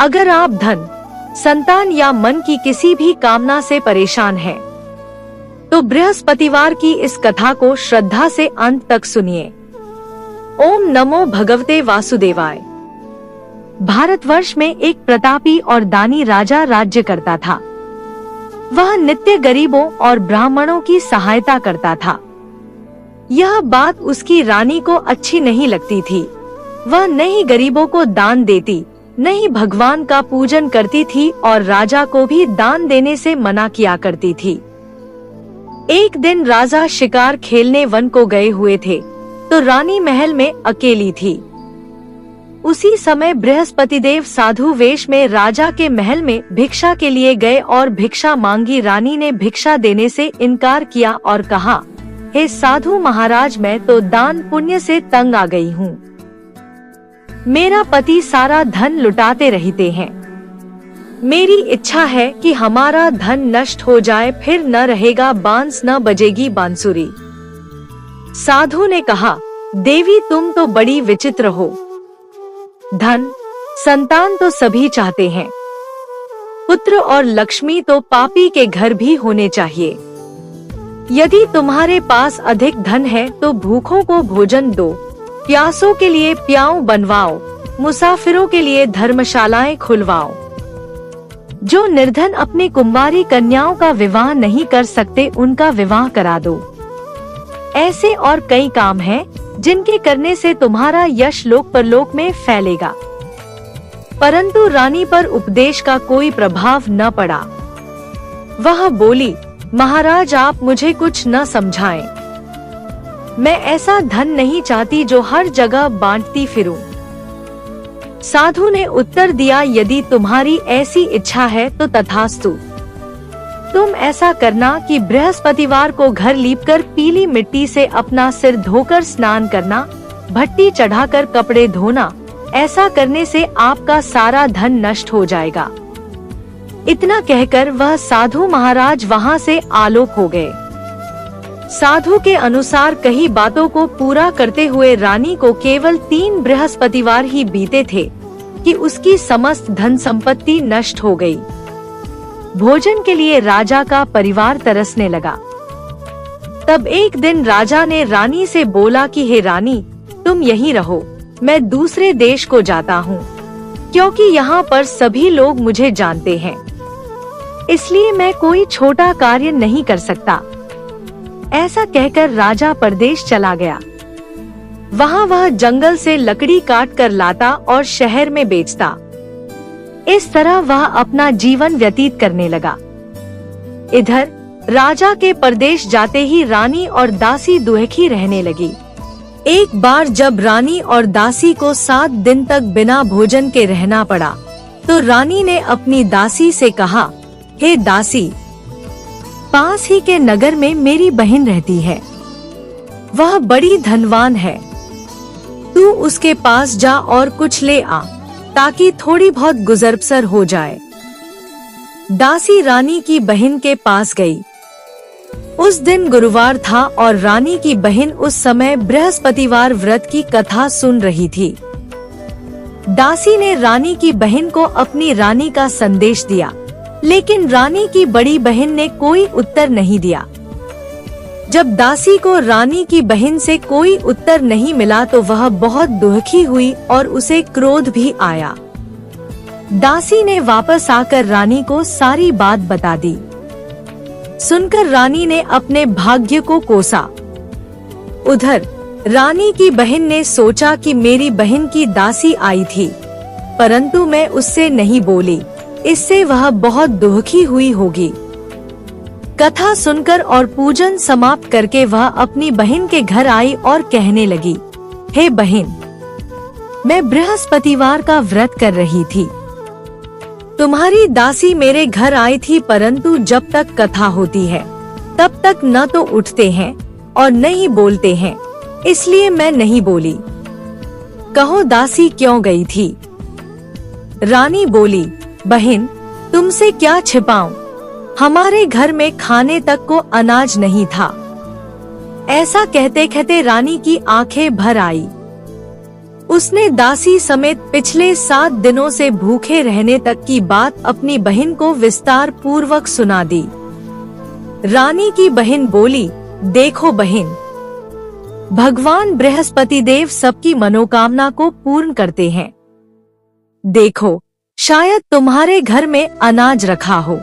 अगर आप धन, संतान या मन की किसी भी कामना से परेशान हैं, तो बृहस्पतिवार की इस कथा को श्रद्धा से अंत तक सुनिए। ओम नमो भगवते वासुदेवाय। भारतवर्ष में एक प्रतापी और दानी राजा राज्य करता था। वह नित्य गरीबों और ब्राह्मणों की सहायता करता था। यह बात उसकी रानी को अच्छी नहीं लगती थी। वह न ही गरीबों को दान देती, न ही भगवान का पूजन करती थी और राजा को भी दान देने से मना किया करती थी। एक दिन राजा शिकार खेलने वन को गए हुए थे, तो रानी महल में अकेली थी। उसी समय बृहस्पतिदेव साधु वेश में राजा के महल में भिक्षा के लिए गए और भिक्षा मांगी। रानी ने भिक्षा देने से इनकार किया और कहा, हे साधु महाराज, मैं तो दान पुण्य से तंग आ गई हूँ। मेरा पति सारा धन लुटाते रहते हैं। मेरी इच्छा है कि हमारा धन नष्ट हो जाए, फिर न रहेगा बांस, न बजेगी बांसुरी। साधु ने कहा, देवी तुम तो बड़ी विचित्र हो। धन, संतान तो सभी चाहते हैं। पुत्र और लक्ष्मी तो पापी के घर भी होने चाहिए। यदि तुम्हारे पास अधिक धन है तो भूखों को भोजन दो, प्यासों के लिए प्याऊ बनवाओ, मुसाफिरों के लिए धर्मशालाएं खुलवाओ। जो निर्धन अपनी कुंवारी कन्याओं का विवाह नहीं कर सकते, उनका विवाह करा दो। ऐसे और कई काम हैं जिनके करने से तुम्हारा यश लोक परलोक में फैलेगा। परंतु रानी पर उपदेश का कोई प्रभाव न पड़ा। वह बोली, महाराज आप मुझे कुछ न समझाएं। मैं ऐसा धन नहीं चाहती जो हर जगह बांटती फिरूं। साधु ने उत्तर दिया, यदि तुम्हारी ऐसी इच्छा है तो तथास्तु। तुम ऐसा करना कि बृहस्पतिवार को घर लीपकर पीली मिट्टी से अपना सिर धोकर स्नान करना, भट्टी चढ़ाकर कपड़े धोना। ऐसा करने से आपका सारा धन नष्ट हो जाएगा। इतना कहकर वह साधु महाराज वहां से आलोक हो गए। साधु के अनुसार कही बातों को पूरा करते हुए रानी को केवल 3 बृहस्पतिवार ही बीते थे कि उसकी समस्त धन संपत्ति नष्ट हो गई। भोजन के लिए राजा का परिवार तरसने लगा। तब एक दिन राजा ने रानी से बोला कि हे रानी, तुम यहीं रहो, मैं दूसरे देश को जाता हूँ, क्योंकि यहाँ पर सभी लोग मुझे जानते हैं, इसलिए मैं कोई छोटा कार्य नहीं कर सकता। ऐसा कहकर राजा परदेश चला गया। वहाँ वह जंगल से लकड़ी काट कर लाता और शहर में बेचता। इस तरह वह अपना जीवन व्यतीत करने लगा। इधर राजा के परदेश जाते ही रानी और दासी दुखी रहने लगी। एक बार जब रानी और दासी को 7 दिन तक बिना भोजन के रहना पड़ा, तो रानी ने अपनी दासी से कहा, हे दासी, पास ही के नगर में मेरी बहन रहती है। वह बड़ी धनवान है। तू उसके पास जा और कुछ ले आ, ताकि थोड़ी बहुत गुजर बसर हो जाए। दासी रानी की बहन के पास गई। उस दिन गुरुवार था और रानी की बहन उस समय बृहस्पतिवार व्रत की कथा सुन रही थी। दासी ने रानी की बहन को अपनी रानी का संदेश दिया, लेकिन रानी की बड़ी बहन ने कोई उत्तर नहीं दिया। जब दासी को रानी की बहन से कोई उत्तर नहीं मिला तो वह बहुत दुखी हुई और उसे क्रोध भी आया। दासी ने वापस आकर रानी को सारी बात बता दी। सुनकर रानी ने अपने भाग्य को कोसा। उधर रानी की बहन ने सोचा कि मेरी बहन की दासी आई थी, परंतु मैं उससे नहीं बोली, इससे वह बहुत दुखी हुई होगी। कथा सुनकर और पूजन समाप्त करके वह अपनी बहन के घर आई और कहने लगी, हे बहन, मैं बृहस्पतिवार का व्रत कर रही थी। तुम्हारी दासी मेरे घर आई थी, परंतु जब तक कथा होती है तब तक न तो उठते हैं और न ही बोलते हैं, इसलिए मैं नहीं बोली। कहो दासी क्यों गई थी? रानी बोली, बहन तुमसे क्या छिपाऊं, हमारे घर में खाने तक को अनाज नहीं था। ऐसा कहते कहते रानी की आंखें भर आई। उसने दासी समेत पिछले 7 दिनों से भूखे रहने तक की बात अपनी बहन को विस्तार पूर्वक सुना दी। रानी की बहन बोली, देखो बहन, भगवान बृहस्पति देव सबकी मनोकामना को पूर्ण करते हैं। देखो, शायद तुम्हारे घर में अनाज रखा हो।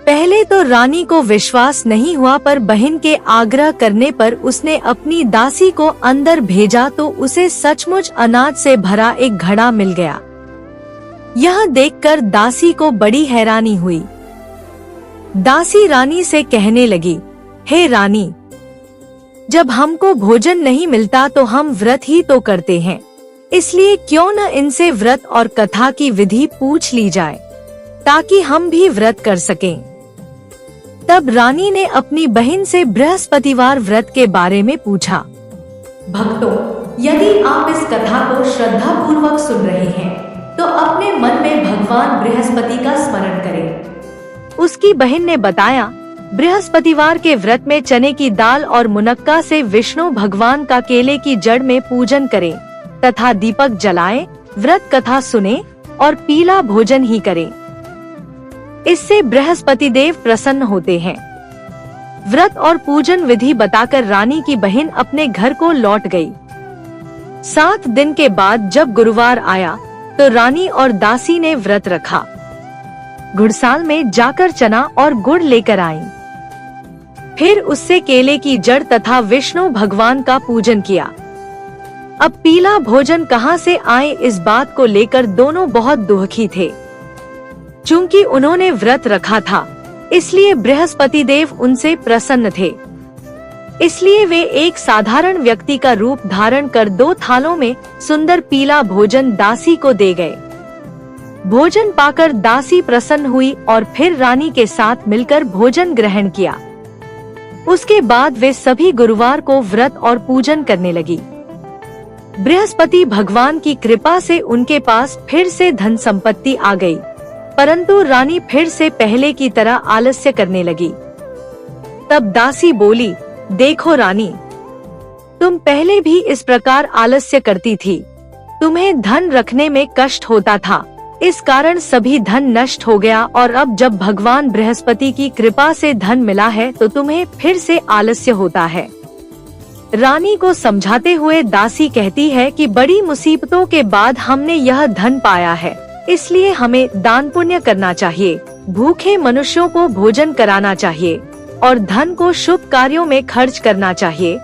पहले तो रानी को विश्वास नहीं हुआ, पर बहन के आग्रह करने पर उसने अपनी दासी को अंदर भेजा तो उसे सचमुच अनाज से भरा एक घड़ा मिल गया। यह देखकर दासी को बड़ी हैरानी हुई। दासी रानी से कहने लगी, हे रानी, जब हमको भोजन नहीं मिलता तो हम व्रत ही तो करते हैं, इसलिए क्यों न इनसे व्रत और कथा की विधि पूछ ली जाए ताकि हम भी व्रत कर सकें। तब रानी ने अपनी बहन से बृहस्पतिवार व्रत के बारे में पूछा। भक्तों, यदि आप इस कथा को श्रद्धा पूर्वक सुन रहे हैं तो अपने मन में भगवान बृहस्पति का स्मरण करें। उसकी बहन ने बताया, बृहस्पतिवार के व्रत में चने की दाल और मुनक्का से विष्णु भगवान का केले की जड़ में पूजन करें तथा दीपक जलाएं, व्रत कथा सुने और पीला भोजन ही करें। इससे बृहस्पति देव प्रसन्न होते हैं। व्रत और पूजन विधि बताकर रानी की बहन अपने घर को लौट गई। 7 दिन के बाद जब गुरुवार आया तो रानी और दासी ने व्रत रखा। घुड़साल में जाकर चना और गुड़ लेकर आईं। फिर उससे केले की जड़ तथा विष्णु भगवान का पूजन किया। अब पीला भोजन कहाँ से आए, इस बात को लेकर दोनों बहुत दुखी थे। चूंकि उन्होंने व्रत रखा था, इसलिए बृहस्पति देव उनसे प्रसन्न थे। इसलिए वे एक साधारण व्यक्ति का रूप धारण कर 2 थालों में सुंदर पीला भोजन दासी को दे गए। भोजन पाकर दासी प्रसन्न हुई और फिर रानी के साथ मिलकर भोजन ग्रहण किया। उसके बाद वे सभी गुरुवार को व्रत और पूजन करने लगी। बृहस्पति भगवान की कृपा से उनके पास फिर से धन संपत्ति आ गई, परंतु रानी फिर से पहले की तरह आलस्य करने लगी। तब दासी बोली, देखो रानी, तुम पहले भी इस प्रकार आलस्य करती थी। तुम्हें धन रखने में कष्ट होता था, इस कारण सभी धन नष्ट हो गया, और अब जब भगवान बृहस्पति की कृपा से धन मिला है तो तुम्हें फिर से आलस्य होता है। रानी को समझाते हुए दासी कहती है कि बड़ी मुसीबतों के बाद हमने यह धन पाया है, इसलिए हमें दान पुण्य करना चाहिए, भूखे मनुष्यों को भोजन कराना चाहिए और धन को शुभ कार्यों में खर्च करना चाहिए,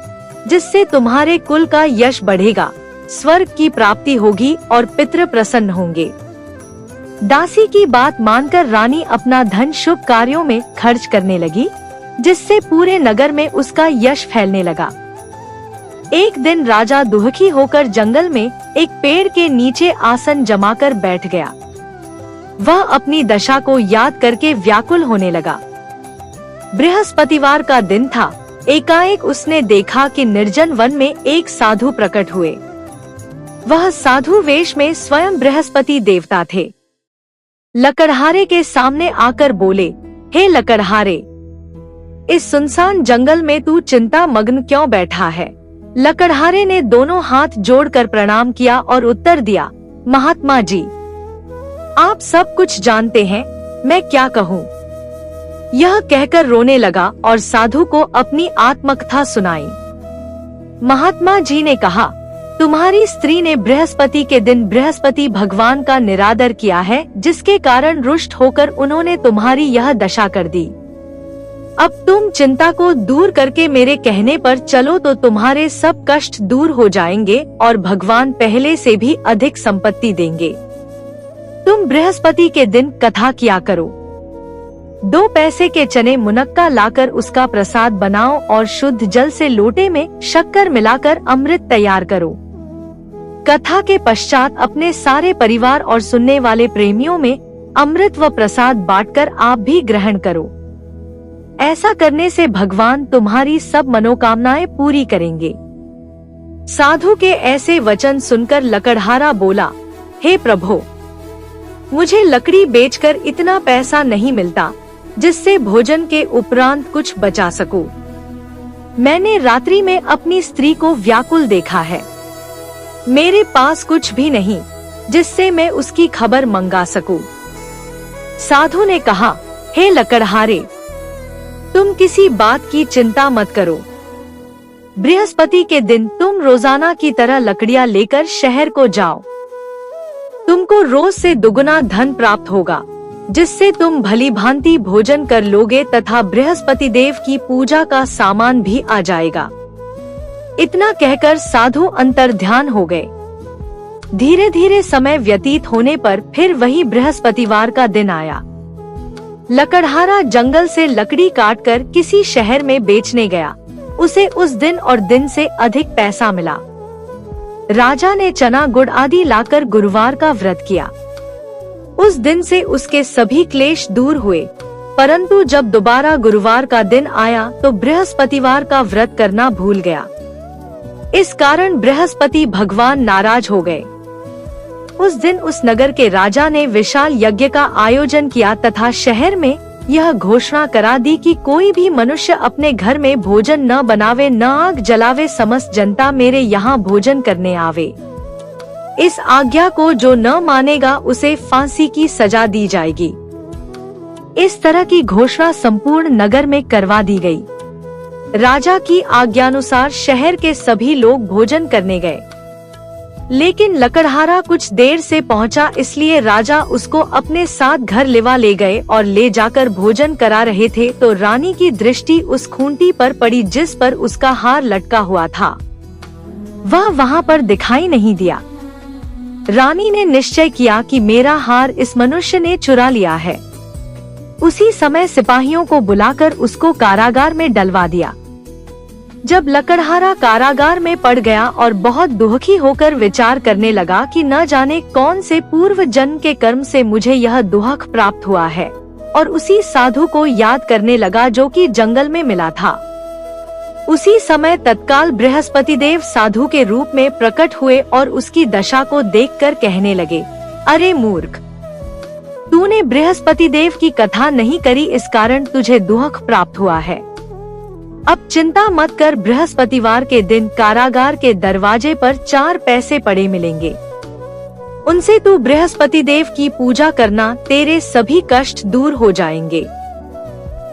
जिससे तुम्हारे कुल का यश बढ़ेगा, स्वर्ग की प्राप्ति होगी और पितृ प्रसन्न होंगे। दासी की बात मानकर रानी अपना धन शुभ कार्यों में खर्च करने लगी, जिससे पूरे नगर में उसका यश फैलने लगा। एक दिन राजा दुखी होकर जंगल में एक पेड़ के नीचे आसन जमाकर बैठ गया। वह अपनी दशा को याद करके व्याकुल होने लगा। बृहस्पतिवार का दिन था। एकाएक उसने देखा कि निर्जन वन में एक साधु प्रकट हुए। वह साधु वेश में स्वयं बृहस्पति देवता थे। लकड़हारे के सामने आकर बोले, हे लकड़हारे, इस सुनसान जंगल में तू चिंता मग्न क्यों बैठा है? लकड़हारे ने दोनों हाथ जोड़कर प्रणाम किया और उत्तर दिया, महात्मा जी, आप सब कुछ जानते हैं, मैं क्या कहूँ? यह कहकर रोने लगा और साधु को अपनी आत्मकथा सुनाई। महात्मा जी ने कहा, तुम्हारी स्त्री ने बृहस्पति के दिन बृहस्पति भगवान का निरादर किया है, जिसके कारण रुष्ट होकर उन्होंने तुम्हारी यह दशा कर दी। अब तुम चिंता को दूर करके मेरे कहने पर चलो तो तुम्हारे सब कष्ट दूर हो जाएंगे और भगवान पहले से भी अधिक संपत्ति देंगे। तुम बृहस्पति के दिन कथा किया करो। 2 पैसे के चने मुनक्का लाकर उसका प्रसाद बनाओ और शुद्ध जल से लोटे में शक्कर मिलाकर अमृत तैयार करो। कथा के पश्चात अपने सारे परिवार और सुनने वाले प्रेमियों में अमृत व प्रसाद बांटकर आप भी ग्रहण करो। ऐसा करने से भगवान तुम्हारी सब मनोकामनाएं पूरी करेंगे। साधु के ऐसे वचन सुनकर लकड़हारा बोला, हे प्रभु, मुझे लकड़ी बेचकर इतना पैसा नहीं मिलता जिससे भोजन के उपरांत कुछ बचा सकूं। मैंने रात्रि में अपनी स्त्री को व्याकुल देखा है। मेरे पास कुछ भी नहीं जिससे मैं उसकी खबर मंगा सकूं। साधु ने कहा, हे लकड़हारे, तुम किसी बात की चिंता मत करो। बृहस्पति के दिन तुम रोजाना की तरह लकड़ियां लेकर शहर को जाओ। तुमको रोज से दुगुना धन प्राप्त होगा, जिससे तुम भली भांति भोजन कर लोगे तथा बृहस्पति देव की पूजा का सामान भी आ जाएगा। इतना कहकर साधु अंतर्ध्यान हो गए। धीरे धीरे समय व्यतीत होने पर फिर वही बृहस्पतिवार का दिन आया। लकड़हारा जंगल से लकड़ी काटकर किसी शहर में बेचने गया। उसे उस दिन और दिन से अधिक पैसा मिला। राजा ने चना गुड़ आदि लाकर गुरुवार का व्रत किया। उस दिन से उसके सभी क्लेश दूर हुए, परंतु जब दोबारा गुरुवार का दिन आया तो बृहस्पतिवार का व्रत करना भूल गया। इस कारण बृहस्पति भगवान नाराज हो गए। उस दिन उस नगर के राजा ने विशाल यज्ञ का आयोजन किया तथा शहर में यह घोषणा करा दी कि कोई भी मनुष्य अपने घर में भोजन न बनावे, न आग जलावे, समस्त जनता मेरे यहाँ भोजन करने आवे। इस आज्ञा को जो न मानेगा उसे फांसी की सजा दी जाएगी। इस तरह की घोषणा संपूर्ण नगर में करवा दी गई। राजा की आज्ञानुसार शहर के सभी लोग भोजन करने गए, लेकिन लकड़हारा कुछ देर से पहुंचा, इसलिए राजा उसको अपने साथ घर ले गए और ले जाकर भोजन करा रहे थे तो रानी की दृष्टि उस खूंटी पर पड़ी जिस पर उसका हार लटका हुआ था। वह वहां पर दिखाई नहीं दिया। रानी ने निश्चय किया कि मेरा हार इस मनुष्य ने चुरा लिया है। उसी समय सिपाहियों को बुलाकर उसको कारागार में डलवा दिया। जब लकड़हारा कारागार में पड़ गया और बहुत दुखी होकर विचार करने लगा कि न जाने कौन से पूर्व जन्म के कर्म से मुझे यह दुख प्राप्त हुआ है, और उसी साधु को याद करने लगा जो कि जंगल में मिला था। उसी समय तत्काल बृहस्पति देव साधु के रूप में प्रकट हुए और उसकी दशा को देखकर कहने लगे, अरे मूर्ख, तूने बृहस्पति देव की कथा नहीं करी, इस कारण तुझे दुख प्राप्त हुआ है। अब चिंता मत कर, बृहस्पतिवार के दिन कारागार के दरवाजे पर 4 पैसे पड़े मिलेंगे। उनसे तू बृहस्पति देव की पूजा करना, तेरे सभी कष्ट दूर हो जाएंगे।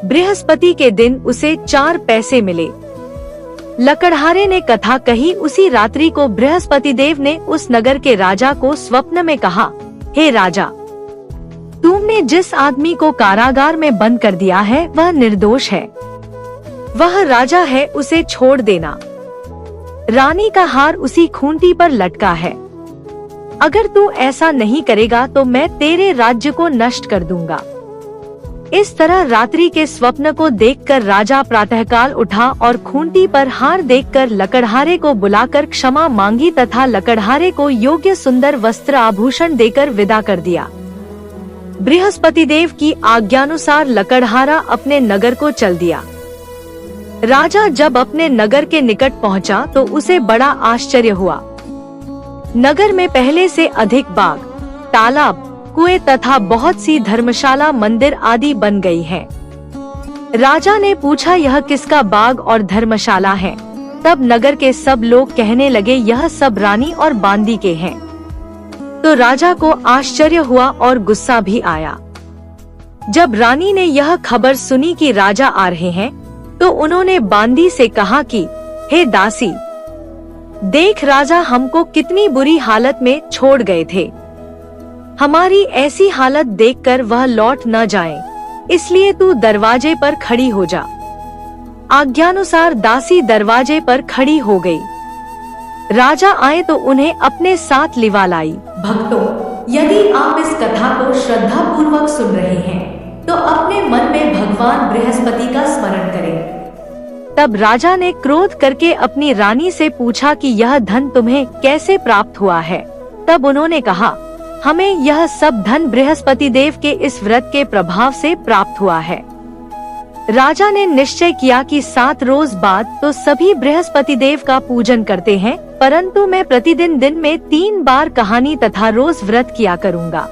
बृहस्पति के दिन उसे 4 पैसे मिले। लकड़हारे ने कथा कही। उसी रात्रि को बृहस्पति देव ने उस नगर के राजा को स्वप्न में कहा, हे राजा, तुमने जिस आदमी को कारागार में बंद कर दिया है वह निर्दोष है। वह राजा है, उसे छोड़ देना। रानी का हार उसी खूंटी पर लटका है। अगर तू ऐसा नहीं करेगा तो मैं तेरे राज्य को नष्ट कर दूंगा। इस तरह रात्रि के स्वप्न को देखकर राजा प्रातःकाल उठा और खूंटी पर हार देखकर लकड़हारे को बुलाकर क्षमा मांगी तथा लकड़हारे को योग्य सुंदर वस्त्र आभूषण देकर विदा कर दिया। बृहस्पति देव की आज्ञानुसार लकड़हारा अपने नगर को चल दिया। राजा जब अपने नगर के निकट पहुंचा तो उसे बड़ा आश्चर्य हुआ। नगर में पहले से अधिक बाग, तालाब, कुएं तथा बहुत सी धर्मशाला, मंदिर आदि बन गई हैं। राजा ने पूछा, यह किसका बाग और धर्मशाला है? तब नगर के सब लोग कहने लगे, यह सब रानी और बांदी के हैं। तो राजा को आश्चर्य हुआ और गुस्सा भी आया। जब रानी ने यह खबर सुनी कि राजा आ रहे हैं तो उन्होंने बांदी से कहा कि हे दासी, देख राजा हमको कितनी बुरी हालत में छोड़ गए थे। हमारी ऐसी हालत देखकर वह लौट न जाएं, इसलिए तू दरवाजे पर खड़ी हो जा। आज्ञानुसार दासी दरवाजे पर खड़ी हो गई। राजा आए तो उन्हें अपने साथ लिवा लाई। भक्तों, यदि आप इस कथा को श्रद्धा पूर्वक सुन रहे हैं तो अपने मन में भगवान बृहस्पति का स्मरण करें। तब राजा ने क्रोध करके अपनी रानी से पूछा कि यह धन तुम्हें कैसे प्राप्त हुआ है? तब उन्होंने कहा, हमें यह सब धन बृहस्पति देव के इस व्रत के प्रभाव से प्राप्त हुआ है। राजा ने निश्चय किया कि 7 रोज बाद तो सभी बृहस्पति देव का पूजन करते हैं, परंतु मैं प्रतिदिन दिन में 3 बार कहानी तथा रोज व्रत किया करूँगा।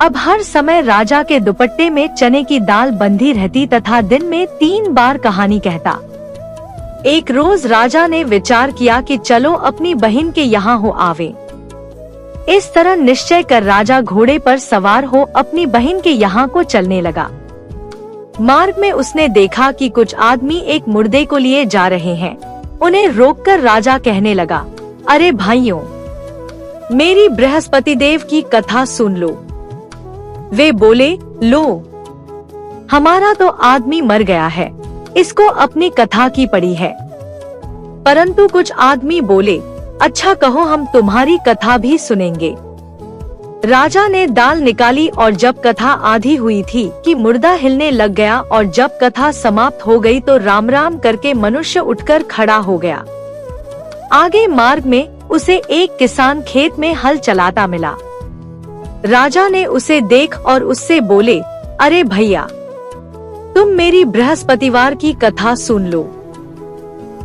अब हर समय राजा के दुपट्टे में चने की दाल बंधी रहती तथा दिन में 3 बार कहानी कहता। एक रोज राजा ने विचार किया कि चलो अपनी बहन के यहाँ हो आवे। इस तरह निश्चय कर राजा घोड़े पर सवार हो अपनी बहन के यहाँ को चलने लगा। मार्ग में उसने देखा कि कुछ आदमी एक मुर्दे को लिए जा रहे हैं। उन्हें रोककर राजा कहने लगा, अरे भाइयों, मेरी बृहस्पति देव की कथा सुन लो। वे बोले, लो, हमारा तो आदमी मर गया है, इसको अपनी कथा की पड़ी है। परंतु कुछ आदमी बोले, अच्छा कहो, हम तुम्हारी कथा भी सुनेंगे। राजा ने दाल निकाली और जब कथा आधी हुई थी कि मुर्दा हिलने लग गया और जब कथा समाप्त हो गई तो राम राम करके मनुष्य उठकर खड़ा हो गया। आगे मार्ग में उसे एक किसान खेत में हल चलाता मिला। राजा ने उसे देख और उससे बोले, अरे भैया, तुम मेरी बृहस्पतिवार की कथा सुन लो।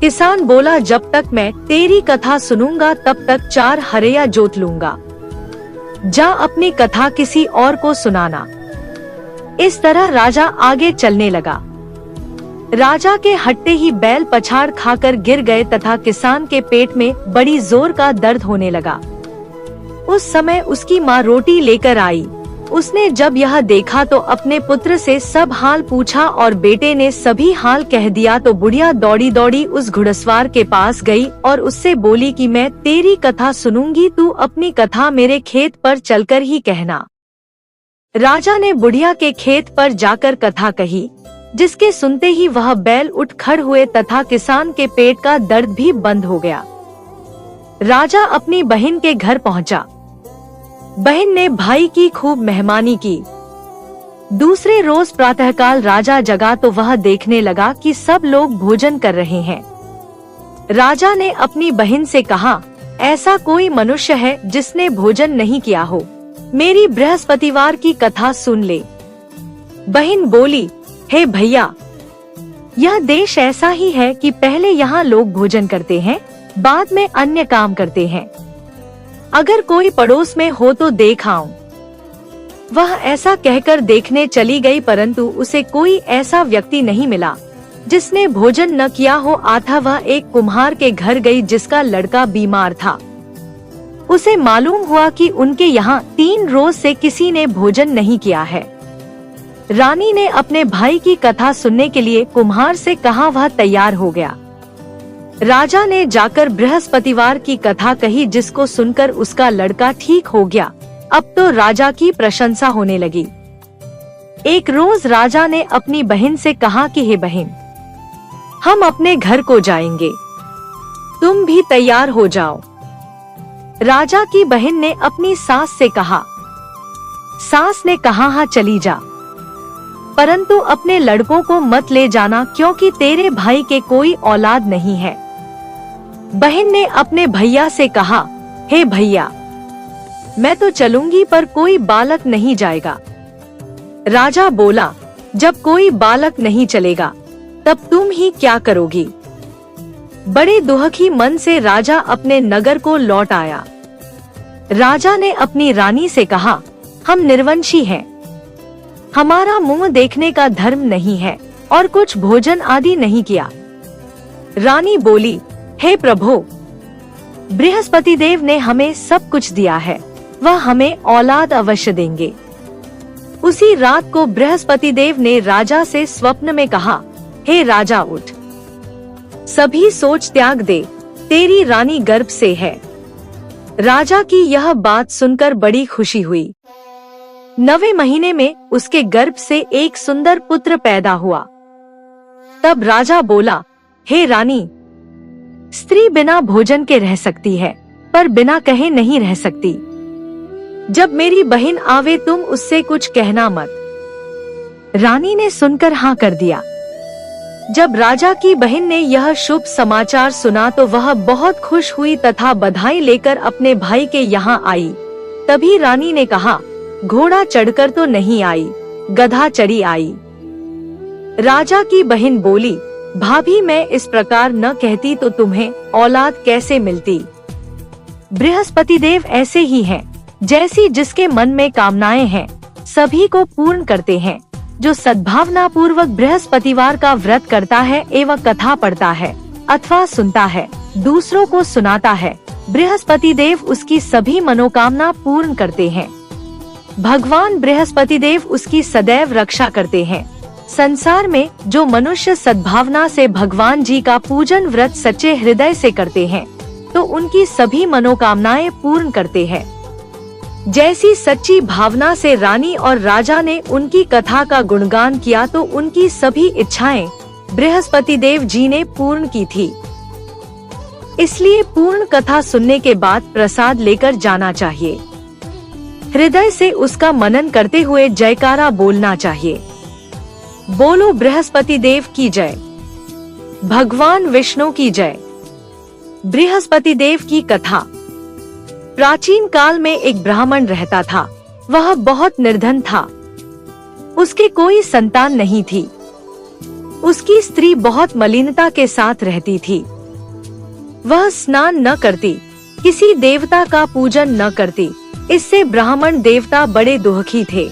किसान बोला, जब तक मैं तेरी कथा सुनूंगा तब तक 4 हरया जोत लूंगा। जा अपनी कथा किसी और को सुनाना। इस तरह राजा आगे चलने लगा। राजा के हटते ही बैल पछाड़ खाकर गिर गए तथा किसान के पेट में बड़ी जोर का दर्द होने लगा। उस समय उसकी माँ रोटी लेकर आई। उसने जब यह देखा तो अपने पुत्र से सब हाल पूछा और बेटे ने सभी हाल कह दिया तो बुढ़िया दौड़ी दौड़ी उस घुड़सवार के पास गई और उससे बोली कि मैं तेरी कथा सुनूंगी, तू अपनी कथा मेरे खेत पर चलकर ही कहना। राजा ने बुढ़िया के खेत पर जाकर कथा कही, जिसके सुनते ही वह बैल उठ खड़ हुए तथा किसान के पेट का दर्द भी बंद हो गया। राजा अपनी बहन के घर पहुंचा। बहन ने भाई की खूब मेहमानी की। दूसरे रोज प्रातःकाल राजा जगा तो वह देखने लगा कि सब लोग भोजन कर रहे हैं। राजा ने अपनी बहन से कहा, ऐसा कोई मनुष्य है जिसने भोजन नहीं किया हो, मेरी बृहस्पतिवार की कथा सुन ले। बहन बोली, हे भैया, यह देश ऐसा ही है कि पहले यहाँ लोग भोजन करते हैं, बाद में अन्य काम करते हैं। अगर कोई पड़ोस में हो तो देख आऊं। वह ऐसा कहकर देखने चली गई, परंतु उसे कोई ऐसा व्यक्ति नहीं मिला जिसने भोजन न किया हो। आता वह एक कुम्हार के घर गई जिसका लड़का बीमार था। उसे मालूम हुआ कि उनके यहाँ 3 रोज से किसी ने भोजन नहीं किया है। रानी ने अपने भाई की कथा सुनने के लिए कुम्हार से कहा, वह तैयार हो गया। राजा ने जाकर बृहस्पतिवार की कथा कही, जिसको सुनकर उसका लड़का ठीक हो गया। अब तो राजा की प्रशंसा होने लगी। एक रोज राजा ने अपनी बहन से कहा कि हे बहन, हम अपने घर को जाएंगे, तुम भी तैयार हो जाओ। राजा की बहन ने अपनी सास से कहा। सास ने कहा, हाँ चली जा, परंतु अपने लड़कों को मत ले जाना क्योंकि तेरे भाई के कोई औलाद नहीं है। बहन ने अपने भैया से कहा, हे भैया, मैं तो चलूंगी पर कोई बालक नहीं जाएगा। राजा बोला, जब कोई बालक नहीं चलेगा तब तुम ही क्या करोगी। बड़े दुखी मन से राजा अपने नगर को लौट आया। राजा ने अपनी रानी से कहा, हम निर्वंशी हैं, हमारा मुंह देखने का धर्म नहीं है और कुछ भोजन आदि नहीं किया। रानी बोली, हे प्रभु, बृहस्पति देव ने हमें सब कुछ दिया है, वह हमें औलाद अवश्य देंगे। उसी रात को बृहस्पति देव ने राजा से स्वप्न में कहा, हे राजा उठ, सभी सोच त्याग दे, तेरी रानी गर्भ से है। राजा की यह बात सुनकर बड़ी खुशी हुई। 9वें महीने में उसके गर्भ से एक सुंदर पुत्र पैदा हुआ। तब राजा बोला, हे रानी, स्त्री बिना भोजन के रह सकती है पर बिना कहे नहीं रह सकती। जब मेरी बहन आवे तुम उससे कुछ कहना मत। रानी ने सुनकर हाँ कर दिया। जब राजा की बहन ने यह शुभ समाचार सुना तो वह बहुत खुश हुई तथा बधाई लेकर अपने भाई के यहाँ आई। तभी रानी ने कहा, घोड़ा चढ़कर तो नहीं आई, गधा चढ़ी आई। राजा की बहन बोली, भाभी, मैं इस प्रकार न कहती तो तुम्हें औलाद कैसे मिलती। बृहस्पति देव ऐसे ही हैं, जैसी जिसके मन में कामनाएं हैं सभी को पूर्ण करते हैं। जो सद्भावना पूर्वक बृहस्पतिवार का व्रत करता है एवं कथा पढ़ता है, अथवा सुनता है, दूसरों को सुनाता है, बृहस्पति देव उसकी सभी मनोकामना पूर्ण करते हैं। भगवान बृहस्पति देव उसकी सदैव रक्षा करते हैं। संसार में जो मनुष्य सद्भावना से भगवान जी का पूजन व्रत सच्चे हृदय से करते हैं तो उनकी सभी मनोकामनाएं पूर्ण करते हैं। जैसी सच्ची भावना से रानी और राजा ने उनकी कथा का गुणगान किया तो उनकी सभी इच्छाएं बृहस्पति देव जी ने पूर्ण की थी। इसलिए पूर्ण कथा सुनने के बाद प्रसाद लेकर जाना चाहिए। हृदय से उसका मनन करते हुए जयकारा बोलना चाहिए। बोलो बृहस्पति देव की जय, भगवान विष्णु की जय। बृहस्पति देव की कथा। प्राचीन काल में एक ब्राह्मण रहता था। वह बहुत निर्धन था। उसके कोई संतान नहीं थी। उसकी स्त्री बहुत मलिनता के साथ रहती थी। वह स्नान न करती, किसी देवता का पूजन न करती। इससे ब्राह्मण देवता बड़े दुखी थे।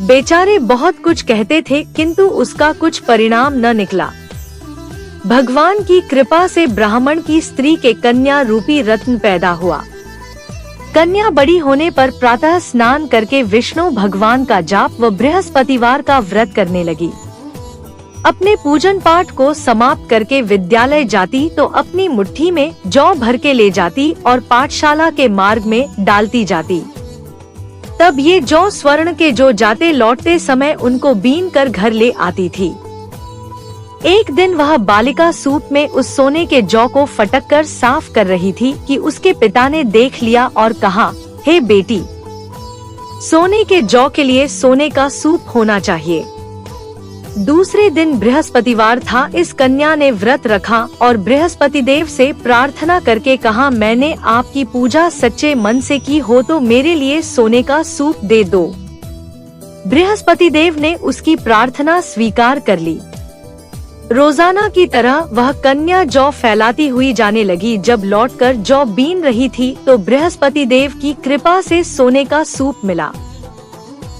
बेचारे बहुत कुछ कहते थे किंतु उसका कुछ परिणाम न निकला। भगवान की कृपा से ब्राह्मण की स्त्री के कन्या रूपी रत्न पैदा हुआ। कन्या बड़ी होने पर प्रातः स्नान करके विष्णु भगवान का जाप व बृहस्पतिवार का व्रत करने लगी। अपने पूजन पाठ को समाप्त करके विद्यालय जाती तो अपनी मुट्ठी में जौ भर के ले जाती और पाठशाला के मार्ग में डालती जाती। तब ये जौ स्वर्ण के जो जाते लौटते समय उनको बीन कर घर ले आती थी। एक दिन वह बालिका सूप में उस सोने के जौ को फटक कर साफ कर रही थी कि उसके पिता ने देख लिया और कहा, हे बेटी, सोने के जौ के लिए सोने का सूप होना चाहिए। दूसरे दिन बृहस्पतिवार था। इस कन्या ने व्रत रखा और बृहस्पति देव से प्रार्थना करके कहा, मैंने आपकी पूजा सच्चे मन से की हो तो मेरे लिए सोने का सूप दे दो। बृहस्पति देव ने उसकी प्रार्थना स्वीकार कर ली। रोजाना की तरह वह कन्या जौ फैलाती हुई जाने लगी। जब लौटकर जौ बीन रही थी तो बृहस्पति देव की कृपा से सोने का सूप मिला।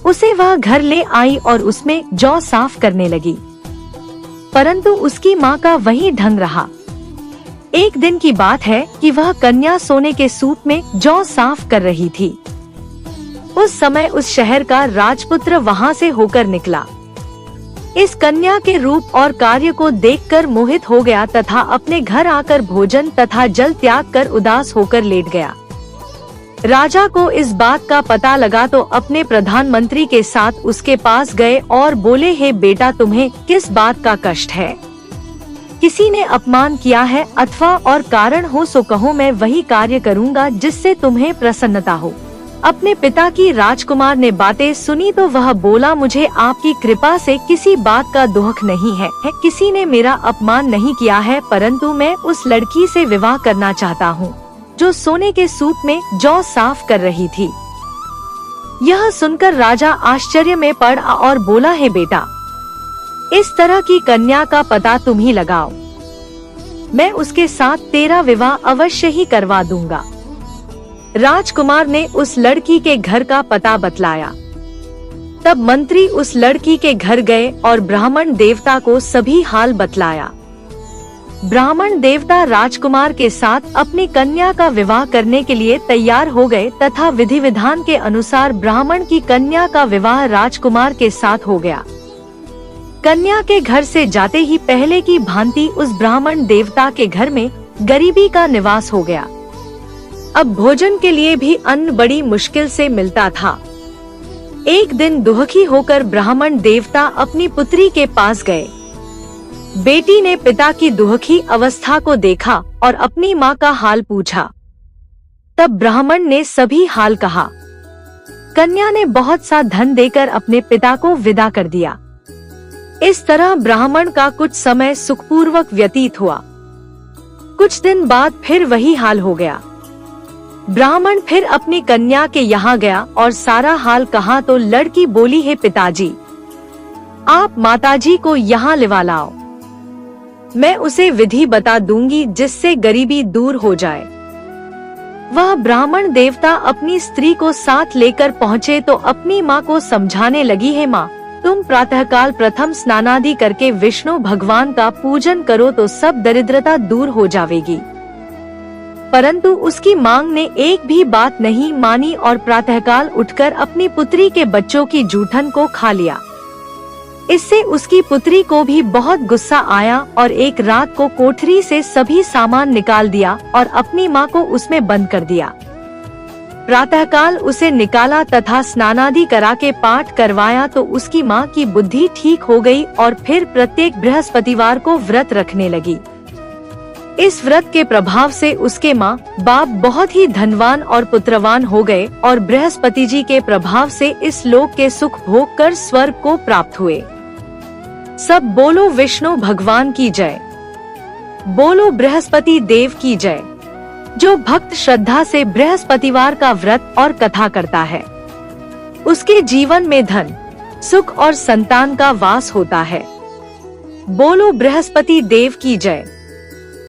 उसे वह घर ले आई और उसमें जौ साफ करने लगी, परंतु उसकी माँ का वही ढंग रहा। एक दिन की बात है कि वह कन्या सोने के सूप में जौ साफ कर रही थी। उस समय उस शहर का राजपुत्र वहाँ से होकर निकला। इस कन्या के रूप और कार्य को देखकर मोहित हो गया तथा अपने घर आकर भोजन तथा जल त्याग कर उदास होकर लेट गया। राजा को इस बात का पता लगा तो अपने प्रधानमंत्री के साथ उसके पास गए और बोले, हे बेटा, तुम्हें किस बात का कष्ट है? किसी ने अपमान किया है अथवा और कारण हो सो कहो, मैं वही कार्य करूँगा जिससे तुम्हें प्रसन्नता हो। अपने पिता की राजकुमार ने बातें सुनी तो वह बोला, मुझे आपकी कृपा से किसी बात का दुख नहीं है। किसी ने मेरा अपमान नहीं किया है, परंतु मैं उस लड़की से विवाह करना चाहता हूँ जो सोने के सूप में जौ साफ कर रही थी। यह सुनकर राजा आश्चर्य में पड़ा और बोला, हे बेटा, इस तरह की कन्या का पता तुम ही लगाओ। मैं उसके साथ तेरा विवाह अवश्य ही करवा दूंगा। राजकुमार ने उस लड़की के घर का पता बतलाया। तब मंत्री उस लड़की के घर गए और ब्राह्मण देवता को सभी हाल बतलाया। ब्राह्मण देवता राजकुमार के साथ अपनी कन्या का विवाह करने के लिए तैयार हो गए तथा विधि विधान के अनुसार ब्राह्मण की कन्या का विवाह राजकुमार के साथ हो गया। कन्या के घर से जाते ही पहले की भांति उस ब्राह्मण देवता के घर में गरीबी का निवास हो गया। अब भोजन के लिए भी अन्न बड़ी मुश्किल से मिलता था। एक दिन दुखी होकर ब्राह्मण देवता अपनी पुत्री के पास गए। बेटी ने पिता की दुखी अवस्था को देखा और अपनी माँ का हाल पूछा। तब ब्राह्मण ने सभी हाल कहा। कन्या ने बहुत सा धन देकर अपने पिता को विदा कर दिया। इस तरह ब्राह्मण का कुछ समय सुखपूर्वक व्यतीत हुआ। कुछ दिन बाद फिर वही हाल हो गया। ब्राह्मण फिर अपनी कन्या के यहाँ गया और सारा हाल कहा तो लड़की बोली, हे पिताजी, आप माताजी को यहाँ लिवा लाओ। मैं उसे विधि बता दूंगी जिससे गरीबी दूर हो जाए। वह ब्राह्मण देवता अपनी स्त्री को साथ लेकर पहुँचे तो अपनी माँ को समझाने लगी, है माँ, तुम प्रातःकाल प्रथम स्नानादि करके विष्णु भगवान का पूजन करो तो सब दरिद्रता दूर हो जाएगी। परंतु उसकी मांग ने एक भी बात नहीं मानी और प्रातःकाल उठकर अपनी पुत्री के बच्चों की जूठन को खा लिया। इससे उसकी पुत्री को भी बहुत गुस्सा आया और एक रात को कोठरी से सभी सामान निकाल दिया और अपनी माँ को उसमें बंद कर दिया। प्रातःकाल उसे निकाला तथा स्नानादि करा के पाठ करवाया तो उसकी माँ की बुद्धि ठीक हो गई और फिर प्रत्येक बृहस्पतिवार को व्रत रखने लगी। इस व्रत के प्रभाव से उसके माँ बाप बहुत ही धनवान और पुत्रवान हो गए और बृहस्पति जी के प्रभाव से इस लोक के सुख भोग कर स्वर्ग को प्राप्त हुए। सब बोलो विष्णु भगवान की जय, बोलो बृहस्पति देव की जय। जो भक्त श्रद्धा से बृहस्पतिवार का व्रत और कथा करता है उसके जीवन में धन, सुख और संतान का वास होता है। बोलो बृहस्पति देव की जय।